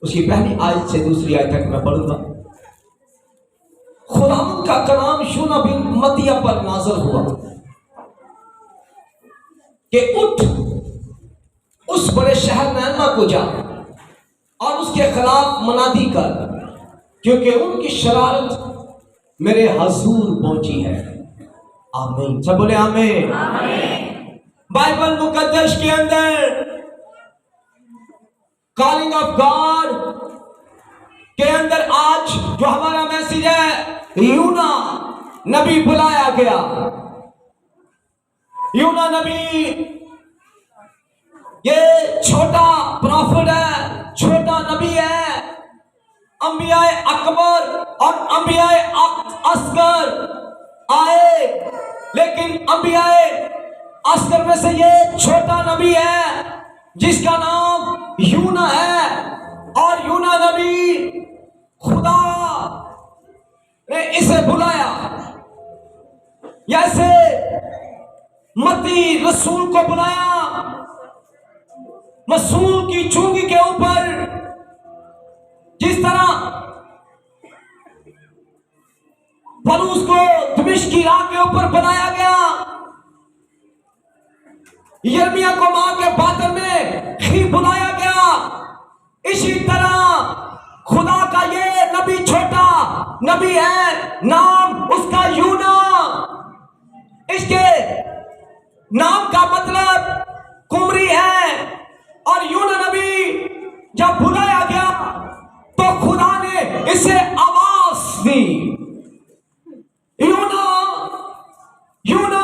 उसकी पहली आयत से दूसरी आयत तक मैं पढ़ूंगा। खुदावंद का कलाम यूना बिन मतिया पर नाज़िल हुआ कि उठ, उस बड़े शहर नैनमा को जा और उसके खिलाफ मनादी कर, क्योंकि उनकी शरारत मेरे हजूर पहुंची है। आमीन। सब बोले आमीन। बाइबल मुकद्दस के अंदर कॉलिंग ऑफ गॉड के अंदर आज जो हमारा मैसेज है, यूना नबी बुलाया गया। यूना नबी ये छोटा प्रॉफिट है, छोटा नबी है। अंबियाए अकबर और अंबियाए असगर आए, लेकिन अंबियाए असगर में से ये छोटा नबी है जिसका नाम यूना है। और यूना नबी खुदा ने इसे बुलाया, जैसे मती रसूल को बुलाया, मसूल की चूंगी के ऊपर जिस तरह पलूस को दमिश्क की राह के ऊपर बनाया गया, यिर्मयाह को मां के बातन में ही बुलाया गया, इसी तरह खुदा का ये नबी छोटा नबी है, नाम उसका यूना। इसके नाम का मतलब कुमरी है। और यूना नबी जब बुलाया गया तो खुदा ने इसे आवाज दी, यूना यूना।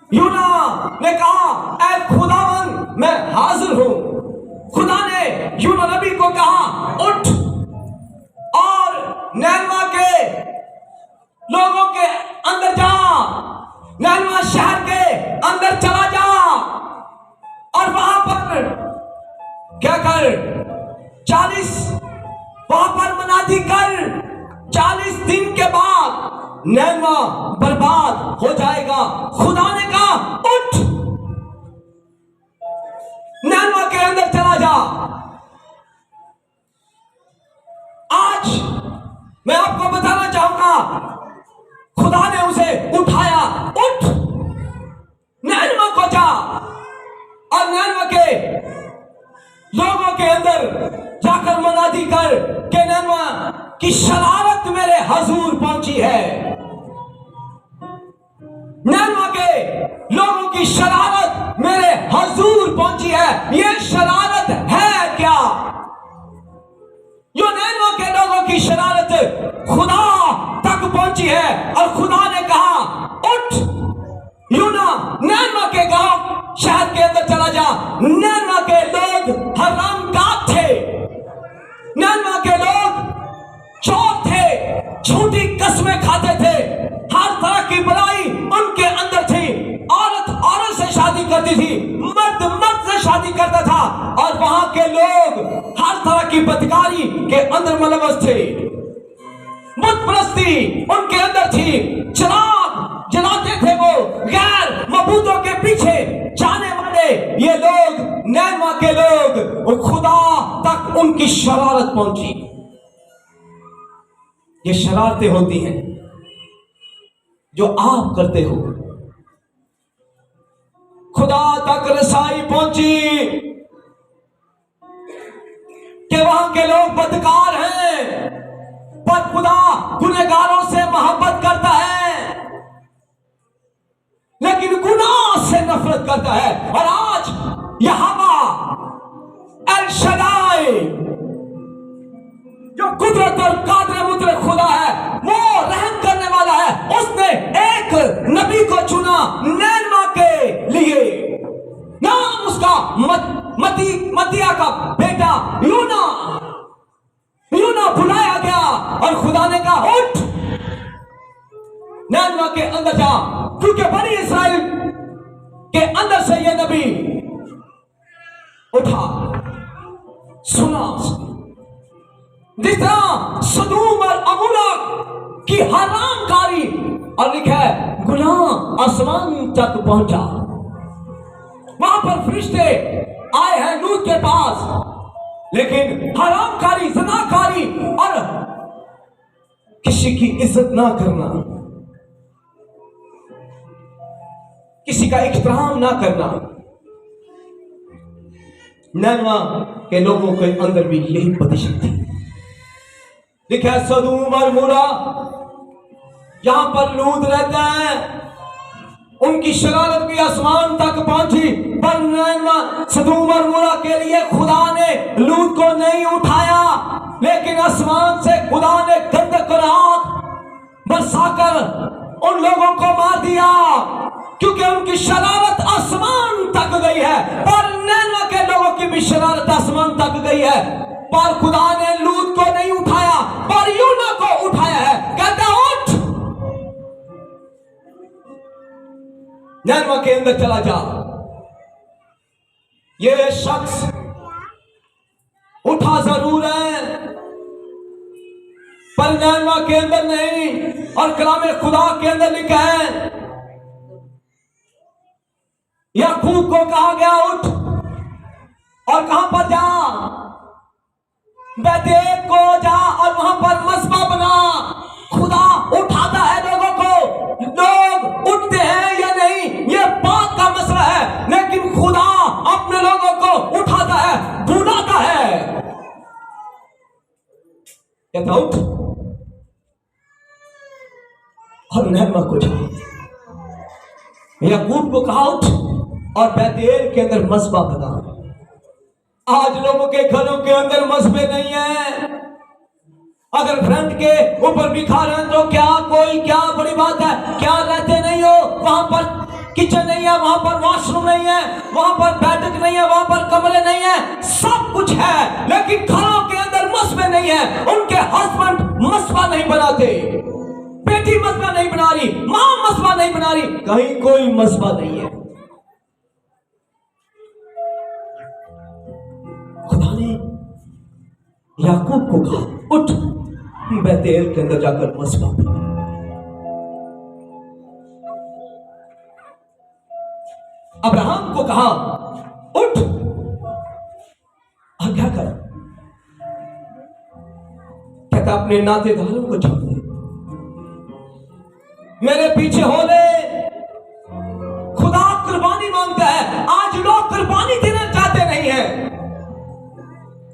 यूना ने कहा, ऐ खुदावन मैं हाजिर हूं। खुदा ने यूना नबी को कहा, उठ और नैनवा के लोगों के अंदर जा, नैनवा शहर के अंदर चला जा और वहां पर क्या कर, 40 वहां पर मनादी कर। 40 दिन के बाद नैनवा बर्बाद हो जाएगा। खुदा ने कहा, उठ नैनवा के अंदर चला जा। आज मैं आपको बताना चाहूंगा, खुदा ने उसे उठाया, उठ नैनवा को जा और नैनवा के लोगों के अंदर जाकर मनादी कर कि नैनवा की शरारत मेरे हजूर पहुंची है। नैनवा के लोगों की शरारत मेरे हजूर पहुंची है। ये शरारत है क्या? जो नैनवा के लोगों की शरारत खुदा तक पहुंची है। और खुदा ने कहा, उठ यूना नैनवा के गांव शहर के अंदर चला जा। नैनवा के लोग हरामगार थे, नैनवा के लोग चोर थे, झूठी कस्में खाते थे, हर तरह की बुराई उनके अंदर थी। औरत औरत से शादी करती थी, मर्द मर्द से शादी करता था, और वहां के लोग हर तरह की बदकारी के अंदर मुलव्वस थे। बुत परस्ती उनके अंदर थी, चिराग जलाते थे वो, गैर मबूदों के पीछे जाने वाले ये लोग, नैनवा के लोग, और खुदा तक उनकी शरारत पहुंची। ये शरारतें होती हैं जो आप करते हो। खुदा तक रसाई पहुंची कि वहां के लोग बदकार हैं, पर खुदा गुनहगारों से मोहब्बत करता है, लेकिन गुनाह से नफरत करता है। और आज यहोवा एल शदाई जो कुदरत और कादर मुतलक खुदा है, वो रहम करने वाला है। उसने एक नबी को चुना नैनवा के लिए, नाम उसका मतिया का बेटा यूना। यूना बुलाया गया और खुदा ने कहा, उठ नैनवा के अंदर जा, क्योंकि बनी इस्राएल के अंदर से यह नबी उठा। सुना जिस तरह सदूम और अमोरा की हरामकारी, और लिखा है गुनाह आसमान तक पहुंचा। वहां पर फरिश्ते आए हैं नूह के पास लेकिन हरामकारी, ज़नाकारी और किसी की इज्जत ना करना, किसी का इख्तिराम ना करना, नैनवा के लोगों के अंदर भी यही पोजीशन थी। लिखा है सदूम और मुरा, यहां पर लूत रहता है, उनकी शरारत भी आसमान तक पहुंची, पर नैनवा सदूम और मुरा के लिए खुदा ने लूत को नहीं उठाया, लेकिन आसमान से खुदा ने गंधक और आग बरसाकर उन लोगों को मार दिया, क्योंकि उनकी शरारत आसमान तक गई है। और नैनवा के लोगों की भी शरारत आसमान तक गई है, पर खुदा ने लूत को नहीं उठाया, पर यूना को उठाया है। कहता उठ, नैनवा के अंदर चला जा। ये शख्स उठा जरूर है, पर नैनवा के अंदर नहीं। और कलाम खुदा के अंदर लिखा है, याकूब को कहा गया उठ, और कहां पर जा, बैतेल को जा और वहां पर मस्बा बना। खुदा उठाता है लोगों को, लोग उठते हैं या नहीं ये बात का मसला है, लेकिन खुदा अपने लोगों को उठाता है, बुलाता है। कहता उठ और नैनवा को जा। याकूब को कहा उठ और बैतेल के अंदर मस्बा बना। आज लोगों के घरों के अंदर मस्बे नहीं है। अगर फ्रंट के ऊपर बिखा रहे हैं तो क्या कोई, क्या बड़ी बात है, क्या रहते नहीं हो? वहां पर किचन नहीं है, वहां पर वॉशरूम नहीं है, वहां पर बैठक नहीं है, वहां पर कमरे नहीं है, सब कुछ है, लेकिन घरों के अंदर मस्बे नहीं है। उनके हस्बैंड मस्बा नहीं बनाते, बेटी मस्बा नहीं बना रही, मां मस्बा नहीं बना रही, कहीं कोई मस्बा नहीं है। खुदा ने याकूब को कहा उठ, बैतेल के अंदर जाकर मस्बा बना। अब्राहम को कहा उठ और क्या कर, कहता अपने नातेदारों को छोड़ दे, मेरे पीछे हो ले। खुदा कुर्बानी मांगता है। आज लोग कुर्बानी देना चाहते नहीं है,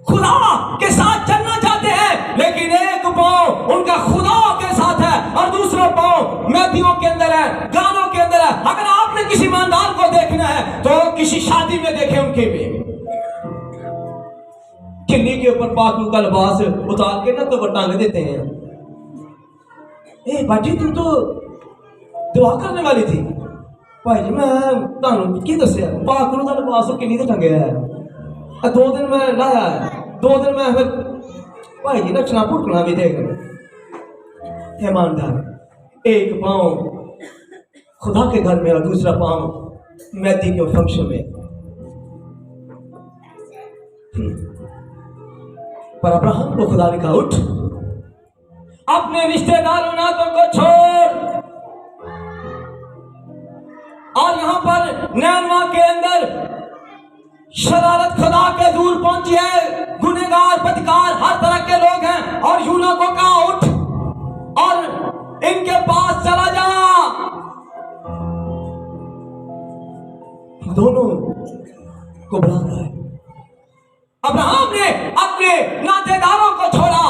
खुदा के साथ चलना चाहते हैं, लेकिन एक पांव उनका खुदा के साथ है और दूसरा पांव मैथियों के अंदर है, गानों के अंदर है। अगर आपने किसी ईमानदार को देखना है तो किसी शादी में देखे, उनके में किन्नी के ऊपर पाक का लिबास उतार के ना तो वो टांग देते हैं। ए बाजी तुम तो दुआ करने वाली थी भाई जी, मैं ਤੁਹਾਨੂੰ ਕੀ ਦੱਸਿਆ ਪਾਕ ਨੂੰ ਦਾ ਲਿਬਾਸ ਕਿੰਨੀ ਤੇ ਟੰਗਿਆ ਹੈ। 2 दिन मैं लाया है, 2 दिन मैं फिर भाई जी नचना फुटना भी देख। ईमानदार, एक पाँव खुदा के घर में और दूसरा पाँव मैदी के फंक्शन में। पर अब्राहम को खुदा ने कहा उठ, अपने रिश्तेदारों नातों को छोड़। और यहां पर नैनवा के अंदर शरारत खुदा के दूर पहुंची है, गुनहगार बदकार हर तरह के लोग हैं। और यूना को कहा उठ और इनके पास चला जा। दोनों को बुलाता है। अब्राहम ने अपने नातेदारों को छोड़ा,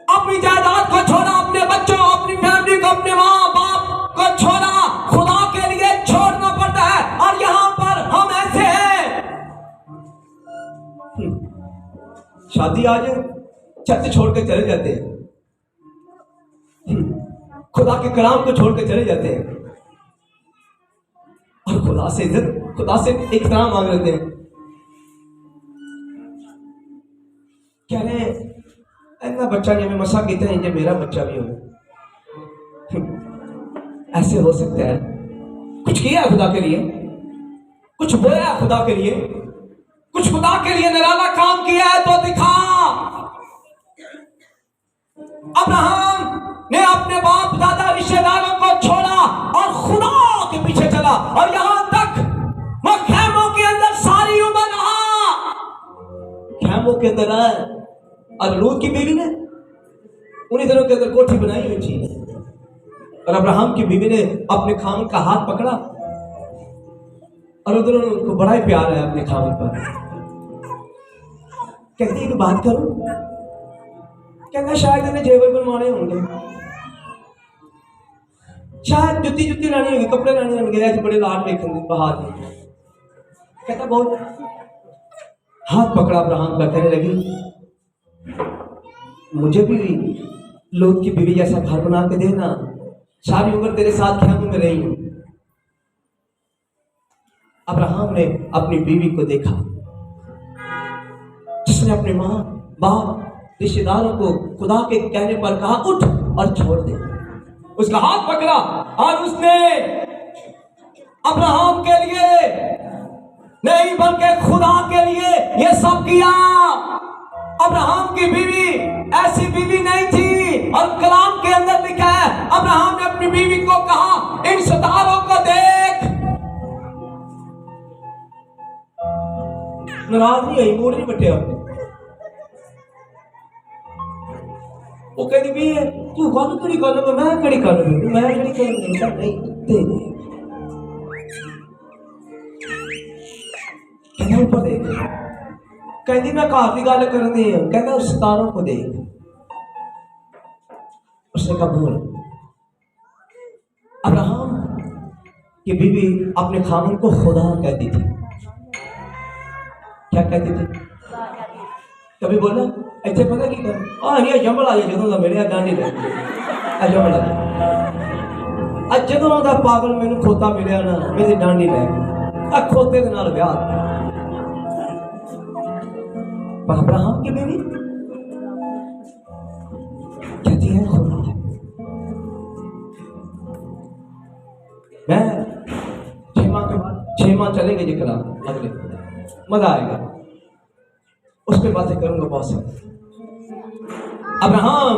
अपनी जायदाद को छोड़ा, अपने बच्चों, अपनी फैमिली को, अपने माँ बाप को छोड़ा। खुदा के लिए छोड़ना पड़ता है। और यहां पर हम ऐसे हैं, शादी आज चर्च छोड़ के चले जाते हैं, खुदा के कलाम को छोड़ के चले जाते हैं और खुदा से इज्जत, खुदा से इख्तिराम मांग लेते हैं। कह रहे हैं ऐसा बच्चा नहीं, हमें मसा कहते हैं, मेरा बच्चा भी हो। ऐसे हो सकता है? कुछ किया खुदा के लिए, कुछ बोया खुदा के लिए, कुछ खुदा के लिए निराला काम किया है तो दिखा। अब्राहम ने अपने बाप दादा रिश्तेदारों को छोड़ा और खुदा के पीछे चला, और यहां तक वह खेमों के अंदर सारी उम्र रहा। के अंदर आया। और लूत की बीवी ने उन्हीं दिनों के अंदर कोठी बनाई हुई थी, और अब्राहम की बीवी ने अपने खामद का हाथ पकड़ा, और उधर उनको बड़ा ही प्यार है अपने खामद पर। कहती है बात करूं, कहना शायद इन्हें जेवर बनवाने होंगे, शायद जुत्ती जुत्ती लानी होगी, कपड़े लाने होंगे, ऐसे बड़े लाड देखेंगे बाहर। कहता बहुत हाथ पकड़ा अब्राहम का, कहने लगी मुझे भी लूत की बीवी जैसा घर बना के देना, सारी उम्र तेरे साथ ख्याल में रही हूं। अब्राहम ने अपनी बीवी को देखा, जिसने अपने मां बाप रिश्तेदारों को खुदा के कहने पर कहा उठ और छोड़ दे। उसका हाथ पकड़ा और उसने अब्राहम के लिए नहीं बल्कि खुदा के लिए यह सब किया। अब्राहम की बीवी ऐसी बीवी नहीं थी, और कलाम के अंदर लिखा है अब्राहम ने अपनी बीवी को कहा इन सितारों को देख। नाराज नहीं आई, मूड नहीं बटे। वो कहती भी है तू गल कड़ी कर, मैं कड़ी कर, मैं कड़ी कर नहीं दे कहना ऊपर देख। कहती मैं घर की गल कर दी, कहता उस सितारों को देख। उसने कहा बोल। अब्राहम की बीवी अपने खामन को खुदा कहती थी। क्या कहती थी? कभी बोला इतने पता की कर नहीं जंबल आ जाए जो मेरे गांधी लगे जंबल आ जाए जो पागल मैनू खोता मिले ना मेरी डांडी लै खोते के नाल ब्याह। पर अब्राहम की बीवी कहती है खुदा। मैं 6 माह के बाद 6 माह चलेंगे जिक्र अगले मजा आएगा, उस पर बातें करूंगा बहुत सारी। अब्राहम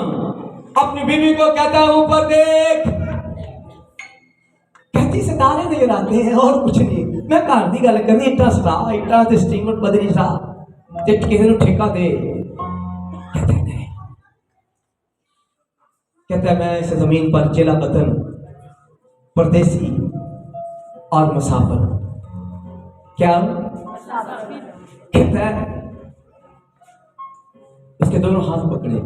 अपनी बीवी को कहता है ऊपर देख। कहती सितारे नजर आते हैं और कुछ नहीं। मैं घर की गल करनी, इट्टा सटा इट्टा ते स्टीमर बदली सा ते किसी को ठेका दे। कहते नहीं, कहता मैं इस जमीन पर जिला वतन परदेसी और मुसाफिर। क्या कहता है? उसके दोनों हाथ पकड़े,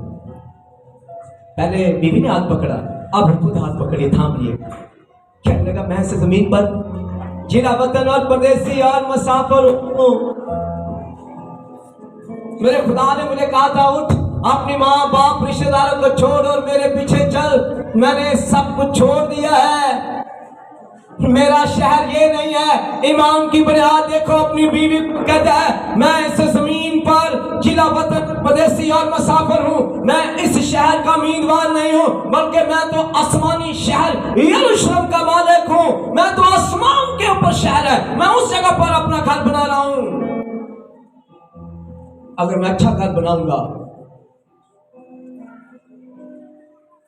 पहले बीवी ने हाथ पकड़ा, अब खुद हाथ पकड़े, थाम लिए। कहने लगा मैं इस जमीन पर जिला वतन और परदेसी और मुसाफिर हूं। मेरे खुदा ने मुझे कहा था उठ अपनी माँ बाप रिश्तेदारों को छोड़ और मेरे पीछे चल। मैंने सब कुछ छोड़ दिया है। मेरा शहर ये नहीं है। ईमान की बुनियाद देखो। अपनी बीवी को कहता है मैं इस जमीन पर जिला वतन परदेसी और मुसाफिर हूँ। मैं इस शहर का उम्मीदवार नहीं हूँ, बल्कि मैं तो आसमानी शहर यरूशलेम का मालिक हूँ। मैं तो आसमान के ऊपर शहर है, मैं उस जगह पर अपना घर बना रहा हूँ। अगर मैं अच्छा घर बनाऊंगा,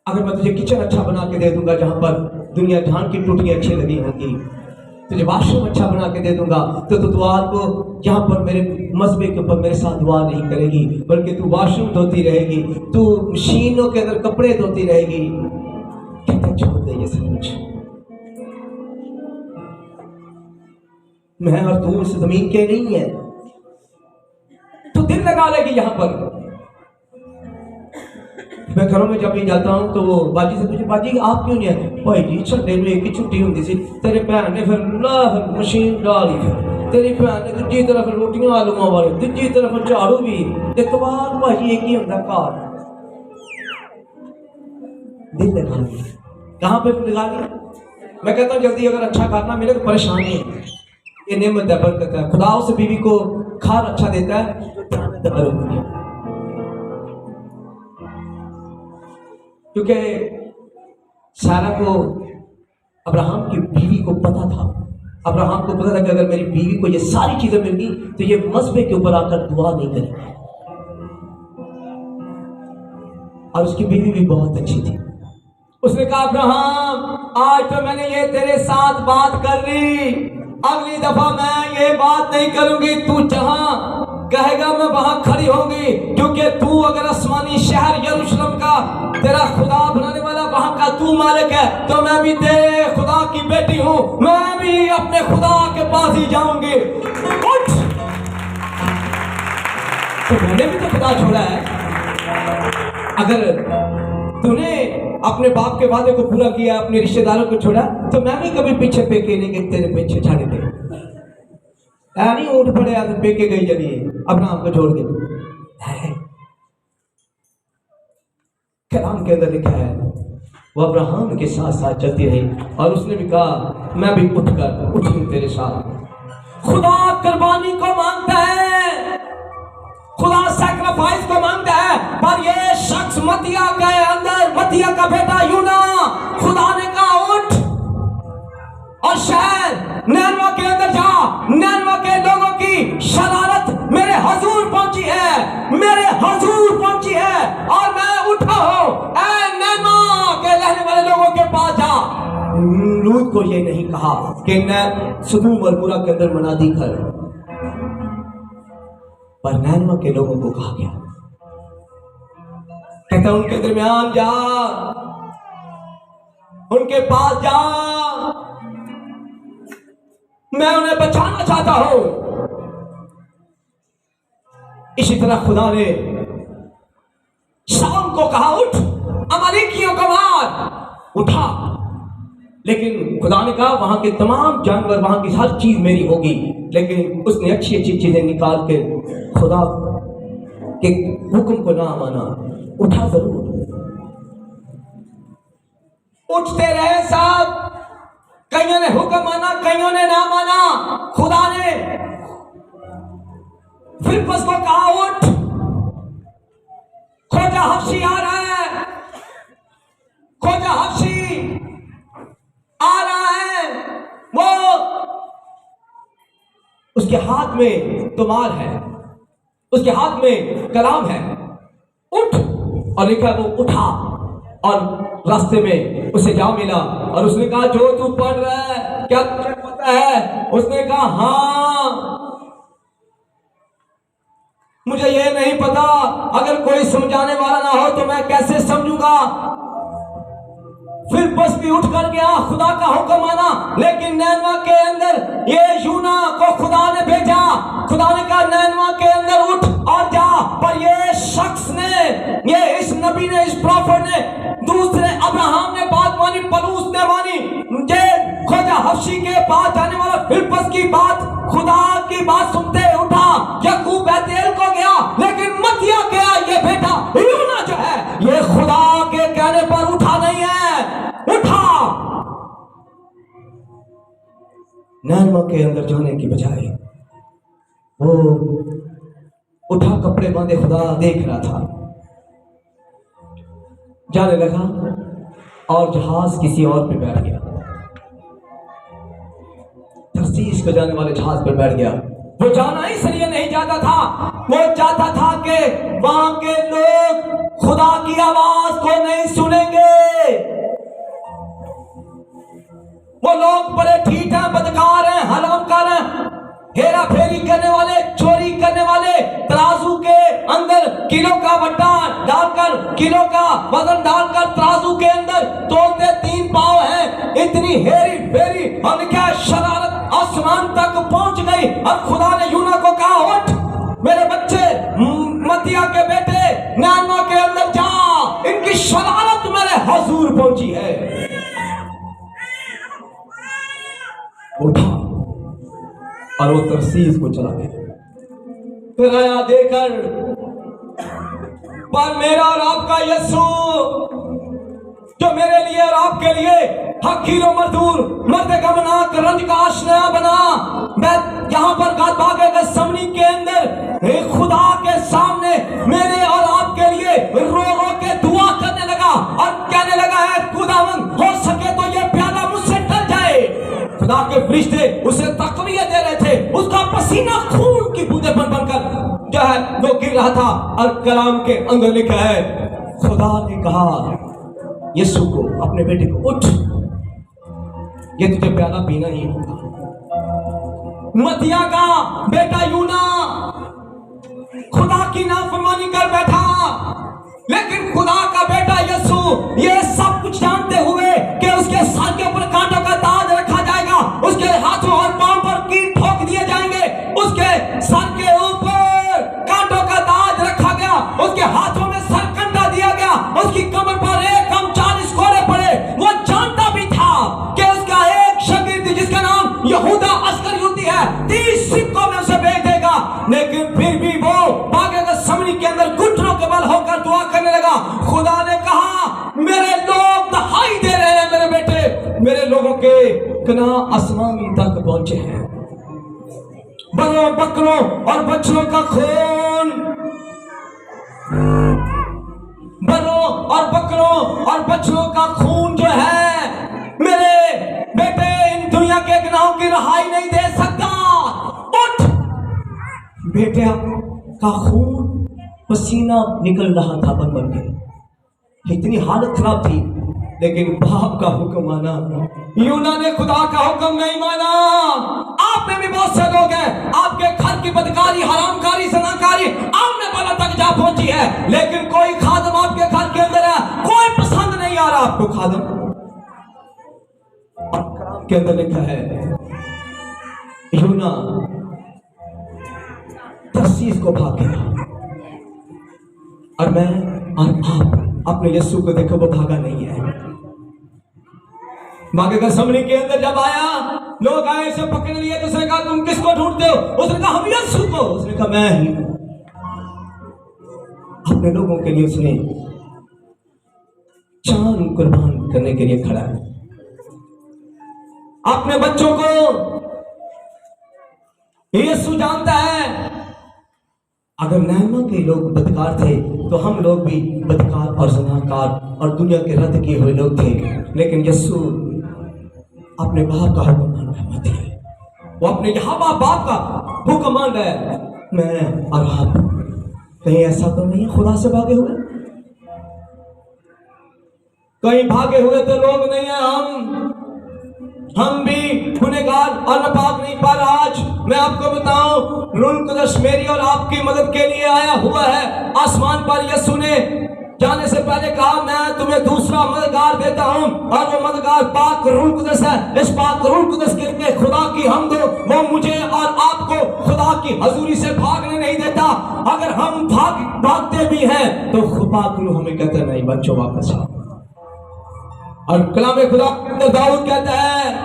अगर मैं तुझे किचन अच्छा बना के दे दूंगा जहां पर दुनिया जहां की टूटियां अच्छी लगी होंगी, तुझे वाशरूम अच्छा बना के दे दूंगा, तो तू दुआ को जहां पर मेरे मसबे के ऊपर मेरे साथ दुआ नहीं करेगी, बल्कि तू वाशरूम धोती रहेगी, तू मशीनों के अंदर कपड़े धोती रहेगी। कहते छोड़ दे ये सब कुछ। मैं और तू इस जमीन के नहीं है। तू दिल लगा लेगी यहां पर। मैं घरों में जब भी जाता हूं तो वो बाजी से पूछे बाजी आप क्यों नहीं आए? भाई जी संडे में एक ही छुट्टी होती सी, तेरे भैन ने फिर मशीन डाली, फिर तेरी भैन ने दूजी तरफ रोटियां आलूआं वाली, दूजी तरफ झाड़ू भी, इतवार भाजी एक ही होता घर। दिल लगा लिया। कहां पर लगा लिया? मैं कहता हूं जल्दी अगर अच्छा खाना मिले तो परेशानी है, ये नेमत है, बरकत है। खुदा उस बीवी को खार अच्छा देता है जो होती है। क्योंकि सारा को अब्राहम की बीवी को पता था। अब्राहम को पता था कि अगर मेरी बीवी को ये सारी चीजें मिल गई तो ये मसबे के ऊपर आकर दुआ नहीं करेगी। और उसकी बीवी भी बहुत अच्छी थी। उसने कहा अब्राहम आज तो मैंने ये तेरे साथ बात कर ली, अगली दफा मैं ये बात नहीं करूंगी। तू जहां कहेगा मैं वहां खड़ी होंगी, क्योंकि तू अगर आसमानी शहर यरूशलेम का तेरा खुदा बनाने वाला वहां का तू मालिक है, तो मैं भी तेरे खुदा की बेटी हूं, मैं भी अपने खुदा के पास ही जाऊंगी। उठ, तो मैंने भी तो खुदा छोड़ा है। अगर तूने अपने बाप के वादे को पूरा किया, अपने रिश्तेदारों को छोड़ा, तो मैं भी कभी पीछे पेके नहीं गई तेरे पीछे छाड़े थे। नहीं उठ पड़े आदमी पेके गई जलिए अपना आपको छोड़ दे। कलाम के अंदर लिखा है वो अब्राहम के साथ साथ चलती रही और उसने भी कहा मैं भी उठूं तेरे साथ। खुदा कुर्बानी को मांगता है, खुदा सैक्रिफाइस को मांगता है, पर ये शख्स मतिया के अंदर, मतिया का बेटा यूना, खुदा ने कहा उठ और शहर नैनवा के अंदर जा। नैनवा के लोगों की शरारत मेरे हुजूर पहुंची है, मेरे हुजूर पहुंची है और मैं उठा हूं। ऐ नैनवा के रहने वाले लोगों के पास जा। लूत को ये नहीं कहा कि नैन सदूम और मूरा के अंदर मुनादी कर, पर नैनवा के लोगों को कहा गया, कहता उनके दरमियान जा, उनके पास जा, मैं उन्हें बचाना चाहता हूं। इसी तरह खुदा ने शाम को कहा उठ अमालेकियों को मार। उठा, लेकिन खुदा ने कहा वहां के तमाम जानवर, वहां की हर चीज मेरी होगी। लेकिन उसने अच्छी अच्छी चीजें निकाल के खुदा के हुक्म को ना माना। उठा जरूर, उठते रहे साहब। कईयों ने हुक्म माना, कईयों ने ना माना। खुदा ने फिलिप्पस को कहा उठ, खोजा हफ्सी आ रहा है, खोजा हफ्सी आ रहा है। वो उसके हाथ में तुमार है, उसके हाथ में कलाम है। उठ, और लिखा वो उठा और रास्ते में उसे जा मिला और उसने कहा जो तू पढ़ रहा है क्या तुझे पता है? उसने कहा हाँ, मुझे ये नहीं पता, अगर कोई समझाने वाला ना हो तो मैं कैसे समझूंगा। फिर बस भी उठ कर गया, खुदा का हुक्म माना। लेकिन नैनवा के अंदर ये यूना को खुदा ने भेजा। खुदा ने कहा नैनवा के अंदर उठ और जा, पर ये शख्स ने, ये इस नबी ने, इस प्रॉफिट ने, दूसरे अब्राहम ने बात मानी, पलूस ने मानी। ये खोजा हफ्सी के पास जाने वाला फिलिप्पस की बात, खुदा की बात सुनते उठा। याकूब बैतेल को गया, लेकिन मतिया गया। ये बेटा यूना जो है ये खुदा के कहने पर उठा नहीं है, उठा। नैनवा के अंदर जाने की बजाय वो उठा, कपड़े बांधे खुदा देख रहा था, जाने लगा और जहाज किसी और पे बैठ गया। तर्सीस को जाने वाले जहाज पर बैठ गया। वो जाना इसलिए नहीं चाहता था, वो चाहता था कि वहां के लोग खुदा की आवाज को नहीं सुनेंगे। वो लोग बड़े ठीक हैं, बदकार हैं, हरामकार हैं, हेरा फेरी करने वाले, चोरी करने वाले, तराजू के अंदर किलो का वट्टा डालकर, किलो का वजन डालकर तराजू के अंदर तोलते 3 पाव हैं। इतनी हेरी फेरी और क्या शरारत आसमान तक पहुंच गई। और खुदा ने यूना को कहा उठ मेरे बच्चे, मतिया के बेटे, नैनवा के अंदर जा, इनकी शरारत मेरे हुजूर पहुंची है। उठा और वो तरसीस को चला गया। फिर आया देकर, पर मेरा और आपका यीशु जो मेरे लिए और आपके लिए हकीरो मजदूर, मर्द गमनाक, रंज का आश्रय बना। मैं यहाँ पर बागे गसमनी के अंदर खुदा के सामने मेरे और आपके लिए रो रो के दुआ करने लगा और कहने लगा है खुदावंद हो सके तो ये प्याला मुझसे टल जाए। खुदा के फरिश्ते उसे तकवीत दे रहे थे, उसका पसीना खून की बूंदे बन बनकर जो है वो गिर रहा था। और कलाम के अंदर लिखा है खुदा ने कहा यीशु को, अपने बेटे को, उठ, ये तुझे प्याला पीना ही होगा। मतिया का बेटा यूना खुदा की नाफरमानी कर बैठा। लेकिन खुदा का बेटा यीशु ये सब कुछ जानते हुए कि उसके सर के ऊपर कांटों का ताज रखा जाएगा, उसके हाथों और पांव पर कील ठोक दिए जाएंगे, उसके सर के ऊपर कांटों का ताज रखा गया, उसके हाथों में सरकंडा दिया गया, उसकी कमर पर 1 कोड़े पड़े। वो जानता भी था कि उसका एक शागिर्द जिसका नाम यहूदा अस्करियोती है 30 सिक्कों में उसे बेच देगा। लेकिन फिर भी वो बागे गसमनी के अंदर घुटनों के बल होकर दुआ करने लगा। खुदा ने कहा मेरे लोग दहाई दे रहे हैं मेरे बेटे, मेरे लोगों के कना आसमानी तक पहुंचे हैं। बड़ों बकरों और बच्चों का खून, बड़ों और बकरों और बच्चों का खून जो है मेरे बेटे इन दुनिया के गुनाहों की रहाई नहीं दे सकता। उठ बेटे का खून पसीना निकल रहा था बन बन के, इतनी हालत खराब थी, लेकिन बाप का हुक्म माना। यूना ने खुदा का हुक्म नहीं माना। आप में भी बहुत से लोग हैं, आपके घर की बदकारी, हरामकारी, सनाकारी आमने वाला तक जा पहुंची है, लेकिन कोई खादम आपके घर के अंदर है, कोई पसंद नहीं आ रहा आपको खादम। के अंदर लिखा है यूना तरसीस को भाग गया, और मैं और आप अपने यीशु को देखो वो भागा नहीं है। बागे गसमनी के अंदर जब आया, लोग आए उसे पकड़ लिए, तो उसने कहा तुम किसको ढूंढते हो? उसने कहा हम यीशु को। उसने कहा मैं ही हूं। अपने लोगों के लिए उसने जान कुर्बान करने के लिए खड़ा है। अपने बच्चों को यीशु जानता है। अगर नहमा के लोग बदकार थे तो हम लोग भी बदकार और ज़नाकार और दुनिया के रद्द किए हुए लोग थे, लेकिन यीशु अपने बाप का हुक्म मान रहे थे। वो अपने यहाँ बाप का हुक्म मान रहे। मैं और आप कहीं ऐसा तो नहीं है खुदा से भागे हुए? कहीं भागे हुए तो लोग नहीं है। हम भी गुनहगार और नापाक नहीं, पर आज मैं आपको बताऊं रूह कुद्दस मेरी और आपकी मदद के लिए आया हुआ है। आसमान पर यीशु ने जाने से पहले कहा मैं तुम्हें दूसरा मददगार देता हूं, और वो मददगार पाक रूह कुद्दस है। इस पाक रूह कुद्दस के लिए खुदा की हमद हो, वो मुझे और आपको खुदा की हजूरी से भागने नहीं देता। अगर हम भागते भी हैं तो पाक रूह हमें कहता नहीं बच्चों वापस आओ। और कलाम खुदा दाऊद कहता है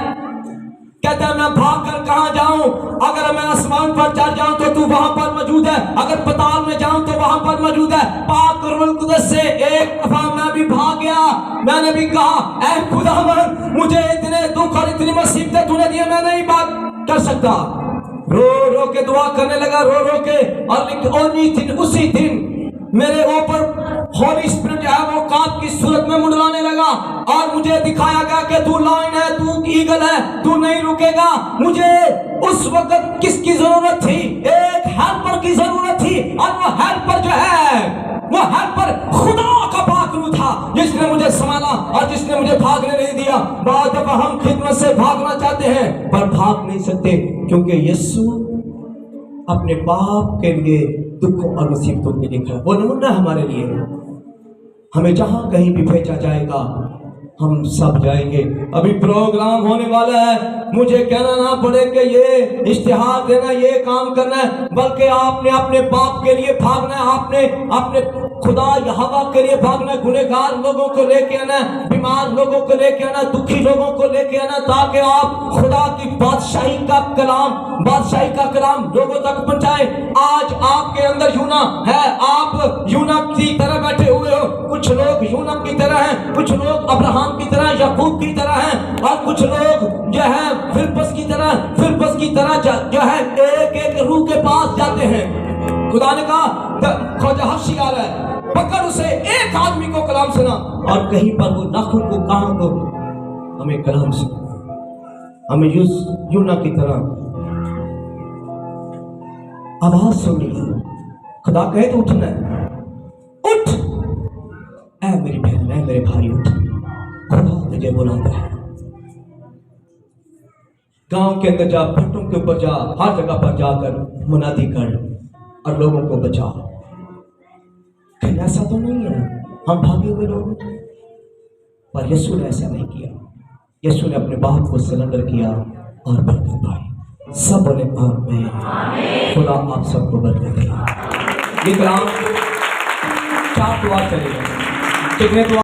मैं भाग कर कहां जाऊं? अगर मैं आसमान पर चढ़ जाऊं तो तू वहां पर मौजूद है, अगर पताल में जाऊं तो वहां पर मौजूद है। पाक रूह कुद्दस से एक दफा मैं भी भाग गया। मैंने भी कहा ऐ खुदावंद मुझे इतने दुख और इतनी मुसीबतें तूने दी, मैं नहीं भाग कर सकता। रो रो के दुआ करने लगा, रो रो के, और उसी दिन मेरे ऊपर होली स्पिरिट है वो कांच की सूरत में मुंडलाने लगा, और मुझे दिखाया गया कि तू लायन है, तू ईगल है, तू नहीं रुकेगा। मुझे उस वक्त किसकी जरूरत थी? एक हेल्पर की जरूरत थी, और वो हेल्पर जो है वो हेल्पर खुदा का पाक रूह था, जिसने मुझे संभाला और जिसने मुझे भागने नहीं दिया। बहुत दफा हम खिदमत से भागना चाहते हैं पर भाग नहीं सकते, क्योंकि यीशु अपने बाप के लिए दुखों और मुसीबतों के लिए खड़ा। वो नमूना हमारे लिए है। हमें जहां कहीं भी भेजा जाएगा हम सब जाएंगे। अभी प्रोग्राम होने वाला है, मुझे कहना ना पड़े कि ये इश्तिहार देना, ये काम करना है, बल्कि आपने अपने बाप के लिए भागना है, आपने अपने खुदा यहोवा के लिए भागना, गुनहगार लोगों को लेके आना, बीमार लोगों को लेके आना, दुखी लोगों को लेके आना, ताकि आप खुदा की बादशाही का कलाम लोगों तक पहुंचाए। आज आपके अंदर यूना है, आप यूना की तरह बैठे हुए हो। कुछ लोग यूना की तरह हैं, कुछ लोग अब्राहम की तरह, याकूब की तरह हैं, और कुछ लोग जो है फिलिप्पस की तरह जो है एक एक रूह के पास जाते हैं। खुदा ने कहा ख्वाजा हफ्सी आ रहा है, पकड़ उसे। एक आदमी को कलाम सुना, और कहीं पर वो नाखून को कान को हमें कलाम सुना, हमें यूना की तरह आवाज सुननी है। खुदा कहे तो उठना है, उठ ऐ मेरी बहन, ऐ मेरे भाई, उठ, खुदा तुझे बुलाता है। गांव के अंदर जा, भट्टों के ऊपर जा, हर जगह पर जाकर मुनादी कर, और लोगों को बचाओ। कहीं ऐसा तो नहीं है हम भागे हुए लोग, पर यीशु ने ऐसा नहीं किया। यीशु ने अपने बाप को सरेंडर किया और बरकत पाई। सब बोले आमीन। खुदा आप सबको बरकत दे। ये कलाम 4 दुआ चलेगा। कितने दुआ?